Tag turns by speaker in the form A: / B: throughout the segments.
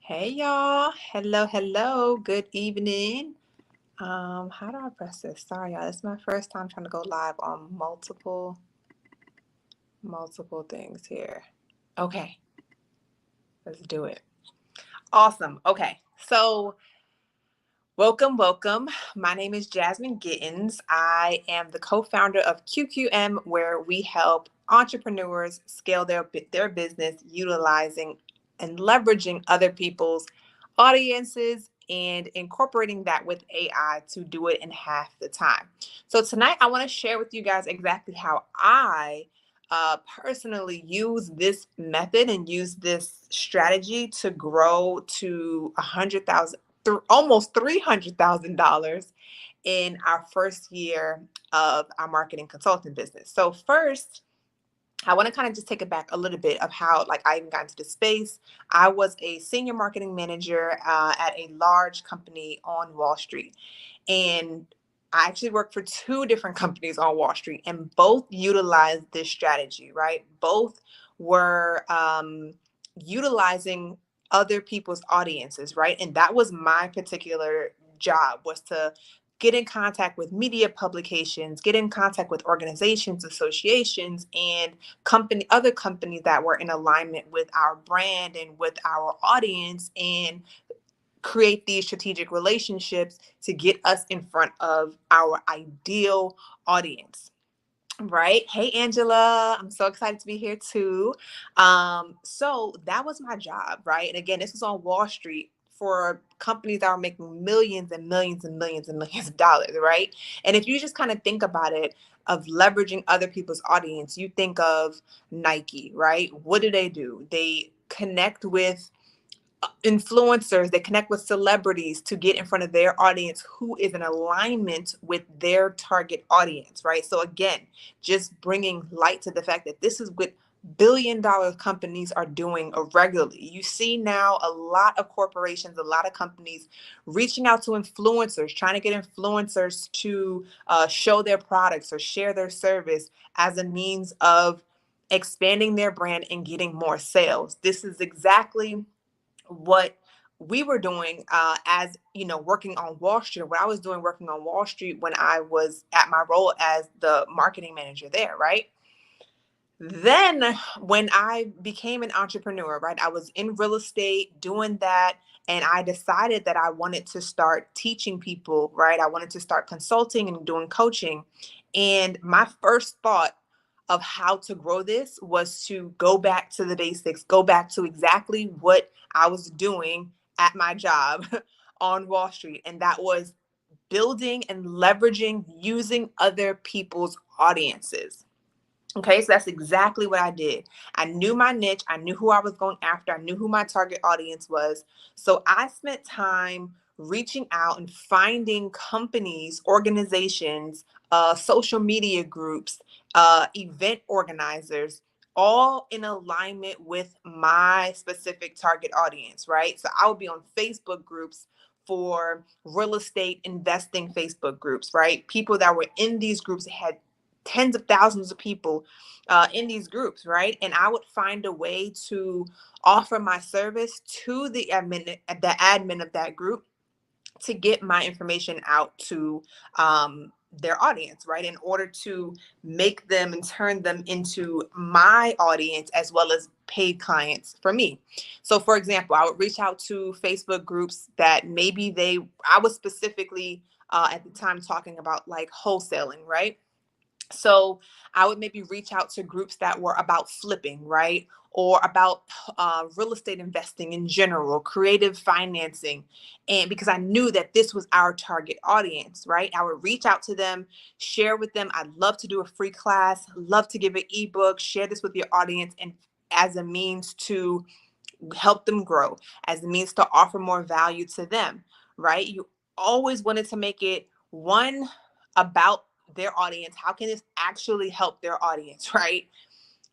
A: Hey y'all. Hello, hello. Good evening. How do I press this? Sorry, y'all. This is my first time trying to go live on multiple things here. Okay, let's do it. Awesome. Okay. So welcome. My name is Jasmine Gittens. I am the co-founder of QQM, where we help entrepreneurs scale their business utilizing and leveraging other people's audiences and incorporating that with AI to do it in half the time. So tonight I want to share with you guys exactly how I personally use this method and use this strategy to grow to 100,000 almost $300,000 in our first year of our marketing consulting business. So first, I want to kind of just take it back a little bit of how like I even got into the space. I was a senior marketing manager at a large company on Wall Street, and I actually worked for two different companies on Wall Street, and both utilized this strategy. Right, both were utilizing other people's audiences. Right, and that was my particular job, was to get in contact with media publications, get in contact with organizations, associations, and other companies that were in alignment with our brand and with our audience, and create these strategic relationships to get us in front of our ideal audience. Right. Hey, Angela. I'm so excited to be here too. So that was my job, right? And again, this was on Wall Street for companies that were making millions and millions and millions and millions of dollars, right? And if you just kind of think about it, of leveraging other people's audience, you think of Nike, right? What do? They connect with influencers, they connect with celebrities to get in front of their audience who is in alignment with their target audience, right? So again, just bringing light to the fact that this is what billion-dollar companies are doing regularly. You see now a lot of corporations, a lot of companies reaching out to influencers, trying to get influencers to show their products or share their service as a means of expanding their brand and getting more sales. This is exactly what we were doing, as you know, working on Wall Street. What I was doing working on Wall Street when I was at my role as the marketing manager there, right? Then when I became an entrepreneur, right, I was in real estate doing that, and I decided that I wanted to start teaching people, right? I wanted to start consulting and doing coaching. And my first thought of how to grow this was to go back to the basics, go back to exactly what I was doing at my job on Wall Street. And that was building and leveraging using other people's audiences. Okay, so that's exactly what I did. I knew my niche, I knew who I was going after, I knew who my target audience was. So I spent time reaching out and finding companies, organizations, social media groups, event organizers, all in alignment with my specific target audience, right? So I would be on Facebook groups for real estate investing Facebook groups, right? People that were in these groups had tens of thousands of people in these groups, right? And I would find a way to offer my service to the admin of that group to get my information out to their audience, right? In order to make them and turn them into my audience as well as paid clients for me. So, for example, I would reach out to Facebook groups that maybe I was specifically at the time talking about like wholesaling, right? So I would maybe reach out to groups that were about flipping, right? Or about real estate investing in general, creative financing. And because I knew that this was our target audience, right? I would reach out to them, share with them. I'd love to do a free class, love to give an ebook, share this with your audience, and as a means to help them grow, as a means to offer more value to them, right? You always wanted to make it one about their audience. How can this actually help their audience, right?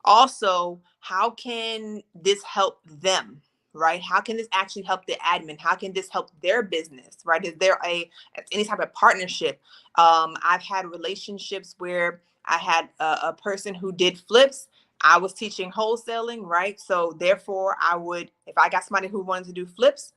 A: Also, how can this help them? Right? How can this actually help the admin? How can this help their business? Right? Is there any type of partnership? I've had relationships where I had a person who did flips. I was teaching wholesaling, right? So therefore I would, if I got somebody who wanted to do flips,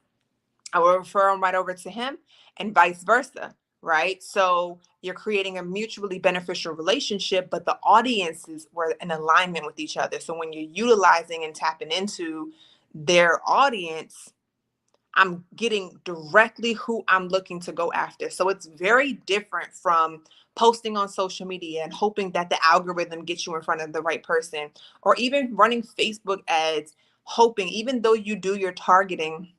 A: I will refer them right over to him and vice versa, right? So you're creating a mutually beneficial relationship, but the audiences were in alignment with each other. So when you're utilizing and tapping into their audience, I'm getting directly who I'm looking to go after. So it's very different from posting on social media and hoping that the algorithm gets you in front of the right person, or even running Facebook ads, hoping, even though you do your targeting,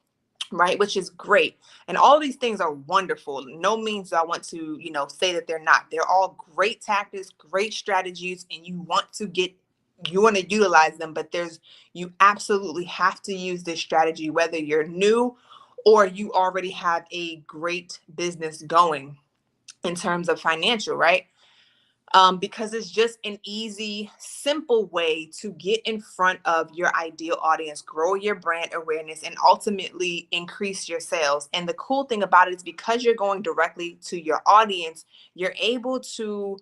A: right, which is great, and all these things are wonderful. No means I want to say that they're not. They're all great tactics, great strategies, and you want to utilize them. But you absolutely have to use this strategy whether you're new or you already have a great business going in terms of financial, right? Because it's just an easy, simple way to get in front of your ideal audience, grow your brand awareness, and ultimately increase your sales. And the cool thing about it is because you're going directly to your audience, you're able to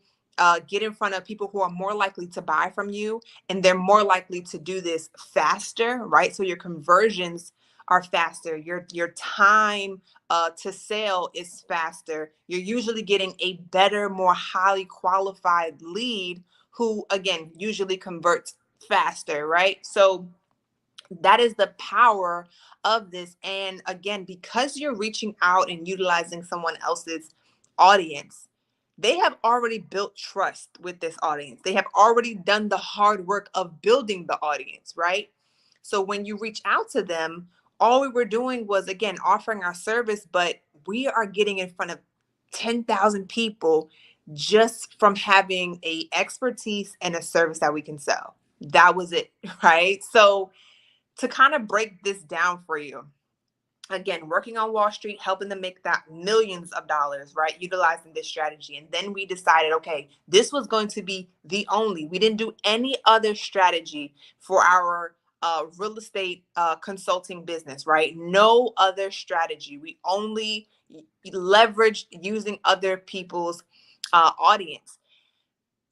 A: get in front of people who are more likely to buy from you, and they're more likely to do this faster, right? So your conversions are faster. Your time to sale is faster. You're usually getting a better, more highly qualified lead who, again, usually converts faster, right? So that is the power of this. And again, because you're reaching out and utilizing someone else's audience, they have already built trust with this audience. They have already done the hard work of building the audience, right? So when you reach out to them, all we were doing was, again, offering our service, but we are getting in front of 10,000 people just from having a expertise and a service that we can sell. That was it, right? So to kind of break this down for you, again, working on Wall Street, helping them make that millions of dollars, right? Utilizing this strategy. And then we decided, okay, this was going to be we didn't do any other strategy for our real estate consulting business, right? No other strategy. We only leveraged using other people's audience.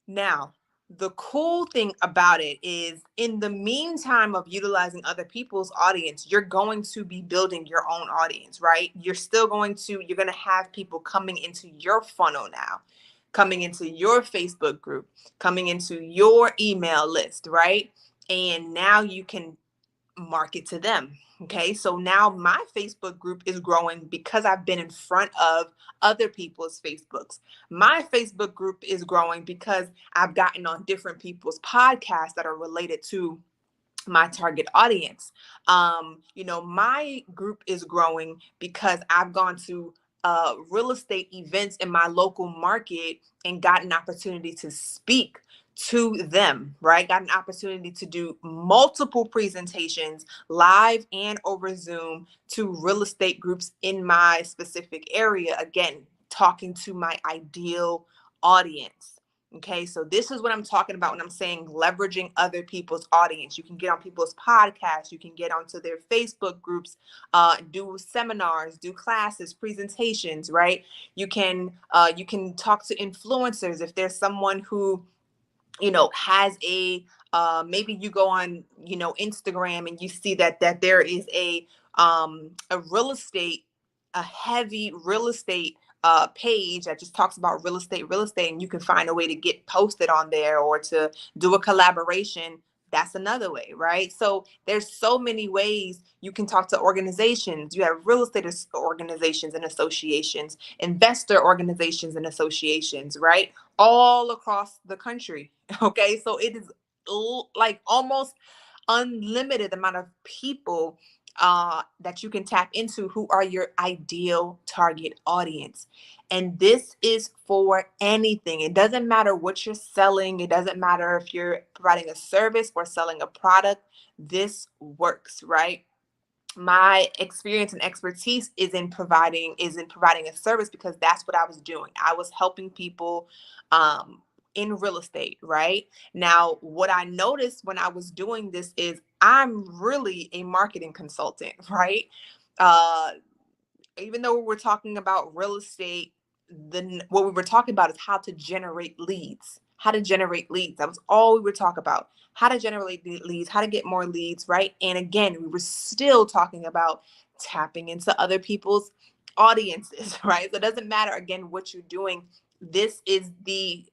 A: Now, the cool thing about it is in the meantime of utilizing other people's audience, you're going to be building your own audience, right? You're going to have people coming into your funnel now, coming into your Facebook group, coming into your email list, right? And now you can market to them. Okay, so now my Facebook group is growing because I've been in front of other people's Facebooks. My Facebook group is growing because I've gotten on different people's podcasts that are related to my target audience. My group is growing because I've gone to real estate events in my local market and got an opportunity to speak to them, right? Got an opportunity to do multiple presentations live and over Zoom to real estate groups in my specific area. Again, talking to my ideal audience. Okay, so this is what I'm talking about when I'm saying leveraging other people's audience. You can get on people's podcasts, you can get onto their Facebook groups, do seminars, do classes, presentations, right? You can talk to influencers if there's someone who has maybe you go on Instagram and you see that there is a heavy real estate page that just talks about real estate, and you can find a way to get posted on there or to do a collaboration. That's another way, right? So there's so many ways you can talk to organizations. You have real estate organizations and associations, investor organizations and associations, right? All across the country. Okay, so it is like almost unlimited amount of people that you can tap into who are your ideal target audience. And this is for anything. It doesn't matter what you're selling. It doesn't matter if you're providing a service or selling a product. This works, right? My experience and expertise is in providing a service because that's what I was doing. I was helping people in real estate, right? Now, what I noticed when I was doing this is I'm really a marketing consultant, right? Uh, Even though we're talking about real estate, what we were talking about is how to generate leads, how to generate leads. That was all we would talk about. How to generate leads, how to get more leads, right? And again, we were still talking about tapping into other people's audiences, right? So it doesn't matter, again, what you're doing. This is the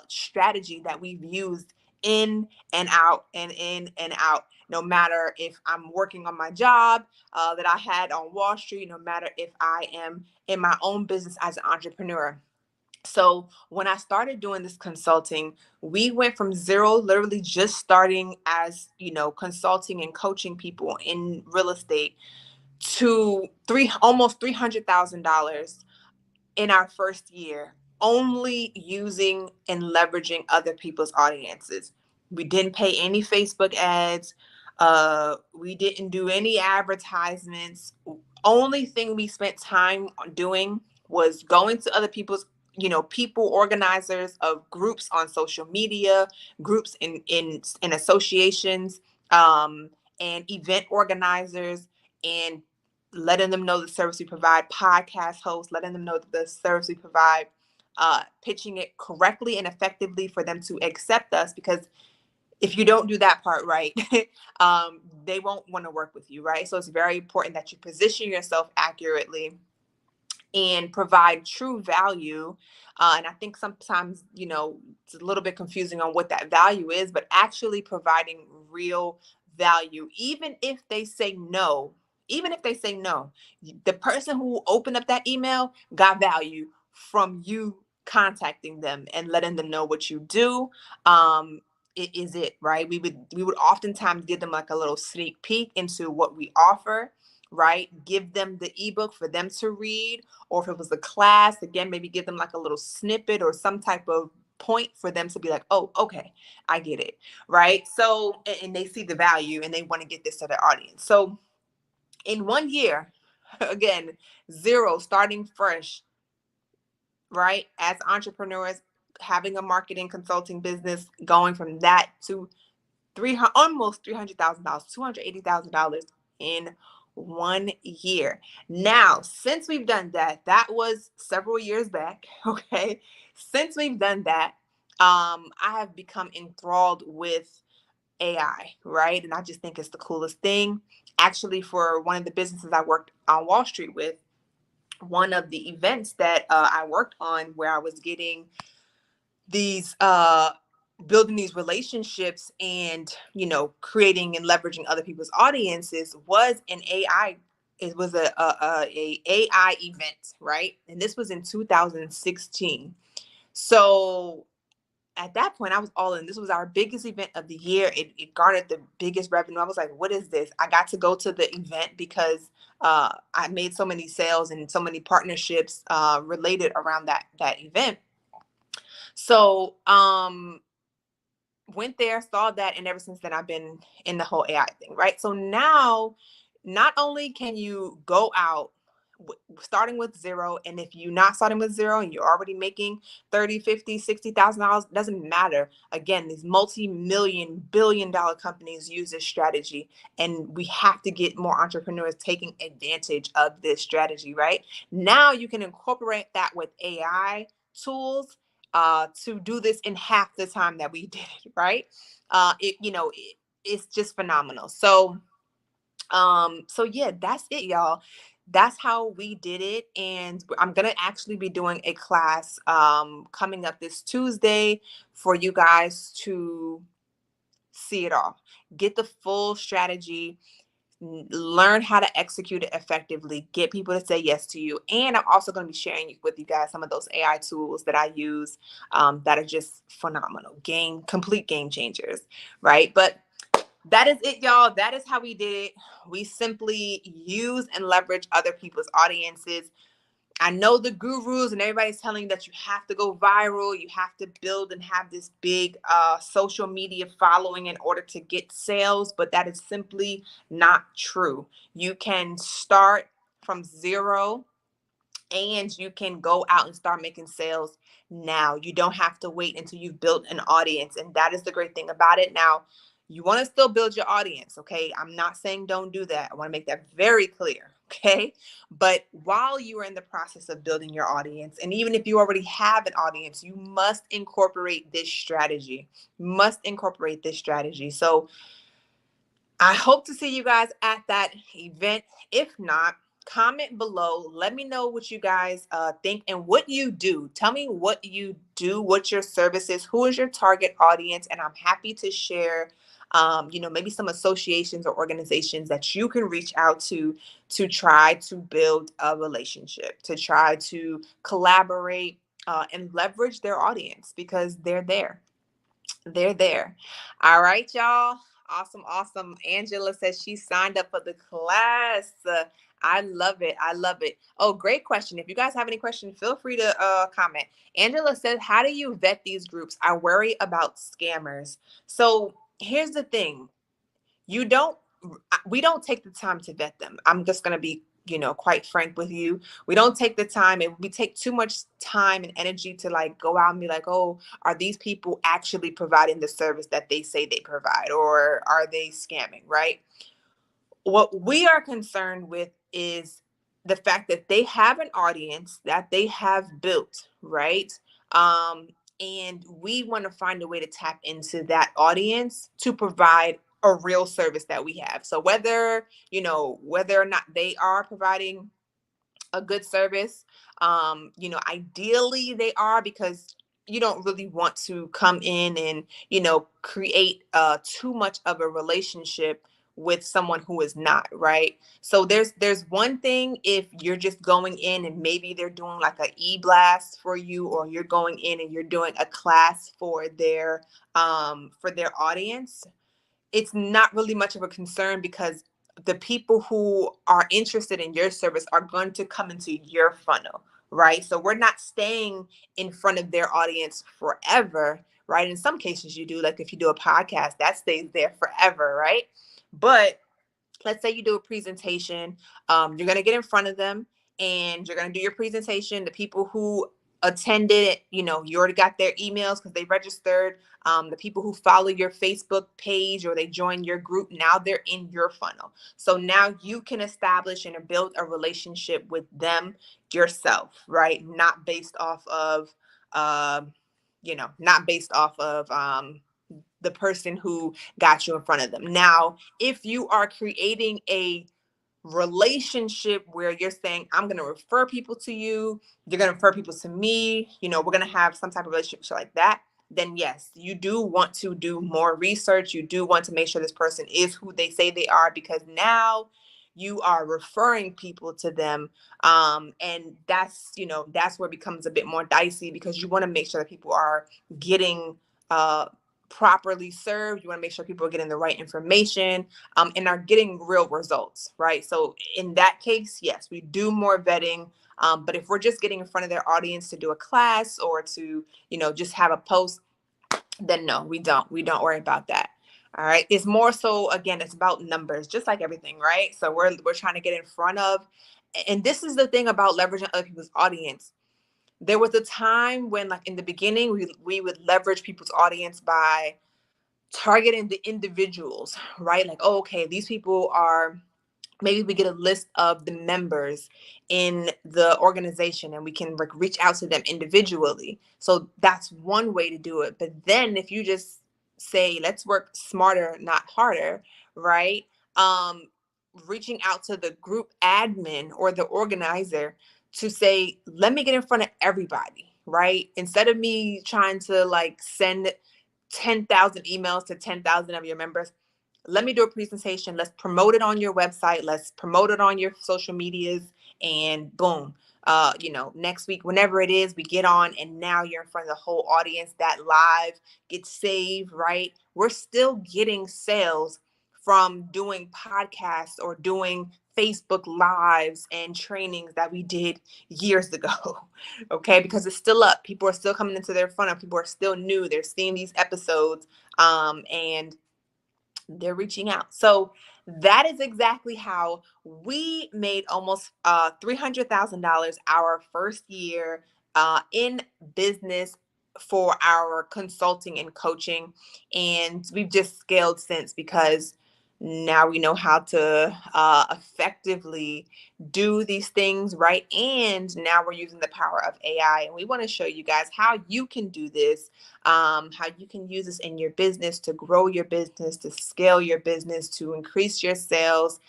A: strategy that we've used in and out and in and out. No matter if I'm working on my job that I had on Wall Street, no matter if I am in my own business as an entrepreneur. So when I started doing this consulting, we went from zero, literally just starting as, consulting and coaching people in real estate, to almost $300,000 in our first year, only using and leveraging other people's audiences. We didn't pay any Facebook ads. We didn't do any advertisements. Only thing we spent time on doing was going to other people's, people organizers of groups on social media, groups in associations, and event organizers, and letting them know the service we provide, podcast hosts, letting them know the service we provide, pitching it correctly and effectively for them to accept us. Because if you don't do that part right, they won't want to work with you, right? So it's very important that you position yourself accurately and provide true value. And I think sometimes, it's a little bit confusing on what that value is, but actually providing real value, even if they say no. Even if they say no, the person who opened up that email got value from you contacting them and letting them know what you do. It is it, right? We would oftentimes give them like a little sneak peek into what we offer, right? Give them the ebook for them to read, or if it was a class, again, maybe give them like a little snippet or some type of point for them to be like, oh, okay, I get it, right? So, and they see the value and they want to get this to their audience. So in 1 year, again, zero, starting fresh, right? As entrepreneurs, having a marketing consulting business, going from that to almost $300,000, $280,000 in 1 year. Now, since we've done that, that was several years back. Okay. Since we've done that, I have become enthralled with AI, right? And I just think it's the coolest thing. Actually, for one of the businesses I worked on Wall Street with, one of the events that I worked on where I was getting these building these relationships and creating and leveraging other people's audiences was an AI. It was a AI event, right? And this was in 2016. So at that point, I was all in. This was our biggest event of the year. It garnered the biggest revenue. I was like, what is this? I got to go to the event because I made so many sales and so many partnerships related around that event. So went there, saw that, and ever since then I've been in the whole AI thing, right? So now, not only can you go out starting with zero, and if you're not starting with zero and you're already making 30, 50, $60,000, doesn't matter. Again, these multi-million, billion-dollar companies use this strategy, and we have to get more entrepreneurs taking advantage of this strategy, right? Now you can incorporate that with AI tools to do this in half the time that we did it, right? It's just phenomenal. So yeah, that's it, y'all. That's how we did it. And I'm gonna actually be doing a class coming up this Tuesday for you guys to see it all. Get the full strategy, learn how to execute it effectively, get people to say yes to you. And I'm also going to be sharing with you guys some of those AI tools that I use that are just phenomenal, complete game changers, right? But that is it, y'all. That is how we did it. We simply use and leverage other people's audiences. I know the gurus and everybody's telling you that you have to go viral, you have to build and have this big social media following in order to get sales, but that is simply not true. You can start from zero and you can go out and start making sales now. You don't have to wait until you've built an audience. And that is the great thing about it. Now, you want to still build your audience, okay? I'm not saying don't do that. I want to make that very clear. Okay. But while you are in the process of building your audience, and even if you already have an audience, you must incorporate this strategy. Must incorporate this strategy. So I hope to see you guys at that event. If not, comment below. Let me know what you guys think and what you do. Tell me what you do, what your service is, who is your target audience, and I'm happy to share. Maybe some associations or organizations that you can reach out to try to build a relationship, to try to collaborate and leverage their audience because they're there. They're there. All right, y'all. Awesome, awesome. Angela says she signed up for the class. I love it. I love it. Oh, great question. If you guys have any questions, feel free to comment. Angela says, how do you vet these groups? I worry about scammers. So here's the thing. You don't we don't take the time to vet them. I'm just going to be, quite frank with you. We don't take the time, and we take too much time and energy to like go out and be like, oh, are these people actually providing the service that they say they provide, or are they scamming, right? What we are concerned with is the fact that they have an audience that they have built, right? Um, and we want to find a way to tap into that audience to provide a real service that we have. So whether or not they are providing a good service. Ideally they are, because you don't really want to come in and, create too much of a relationship with someone who is not, right? So there's one thing if you're just going in and maybe they're doing like a e-blast for you, or you're going in and you're doing a class for their audience. It's not really much of a concern, because the people who are interested in your service are going to come into your funnel, right? So we're not staying in front of their audience forever, right? In some cases you do, like if you do a podcast, that stays there forever, right? But let's say you do a presentation, you're going to get in front of them and you're going to do your presentation. The people who attended, you already got their emails because they registered. The people who follow your Facebook page or they join your group, now they're in your funnel. So now you can establish and build a relationship with them yourself, right? Not based off of, not based off of the person who got you in front of them. Now, if you are creating a relationship where you're saying, I'm going to refer people to you, you're going to refer people to me, we're going to have some type of relationship like that, then yes, you do want to do more research. You do want to make sure this person is who they say they are, because now you are referring people to them. And that's where it becomes a bit more dicey, because you want to make sure that people are getting uh, properly served. You want to make sure people are getting the right information, and are getting real results, right? So in that case, yes, we do more vetting. But if we're just getting in front of their audience to do a class or to, just have a post, then no, we don't. We don't worry about that. All right. It's more so, again, it's about numbers, just like everything, right? So we're trying to get in front of, and this is the thing about leveraging other people's audience. There was a time when, like in the beginning, we would leverage people's audience by targeting the individuals, right? Like, oh, okay, these people are, maybe we get a list of the members in the organization and we can like reach out to them individually. So that's one way to do it. But then if you just say, let's work smarter, not harder, right? Um, Reaching out to the group admin or the organizer to say, let me get in front of everybody, right? Instead of me trying to like send 10,000 emails to 10,000 of your members, let me do a presentation. Let's promote it on your website. Let's promote it on your social medias, and boom. Next week, whenever it is, we get on, and now you're in front of the whole audience. That live gets saved, right? We're still getting sales from doing podcasts or doing Facebook lives and trainings that we did years ago. Okay, because it's still up. People are still coming into their funnel. People are still new. They're seeing these episodes, and they're reaching out. So that is exactly how we made almost $300,000 our first year in business for our consulting and coaching. And we've just scaled since, because Now we know how to effectively do these things, right? And now we're using the power of AI, and we want to show you guys how you can do this, how you can use this in your business to grow your business, to scale your business, to increase your sales,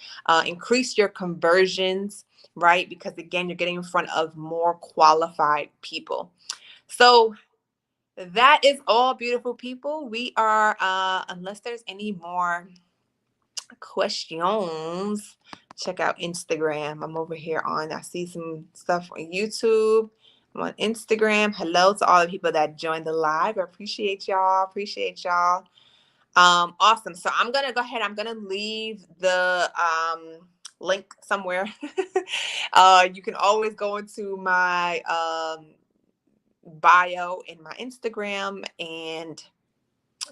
A: increase your conversions, right? Because again, you're getting in front of more qualified people. So that is all, beautiful people. We are, unless there's any more questions, check out Instagram. I'm over here I see some stuff on YouTube. I'm on Instagram. Hello to all the people that joined the live. I appreciate y'all. Appreciate y'all. Awesome. So I'm gonna go ahead. I'm gonna leave the link somewhere. You can always go into my bio in my Instagram, and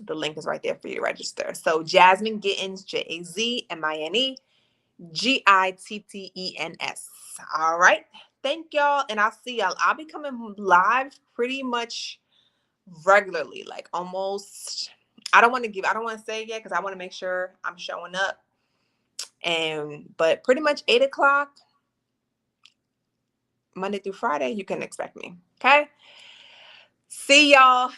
A: the link is right there for you to register. So Jazmine Gittens, JazminGittens. All right. Thank y'all. And I'll see y'all. I'll be coming live pretty much regularly, like almost. I don't want to say it yet because I want to make sure I'm showing up. But pretty much 8 o'clock, Monday through Friday, you can expect me. Okay. See y'all.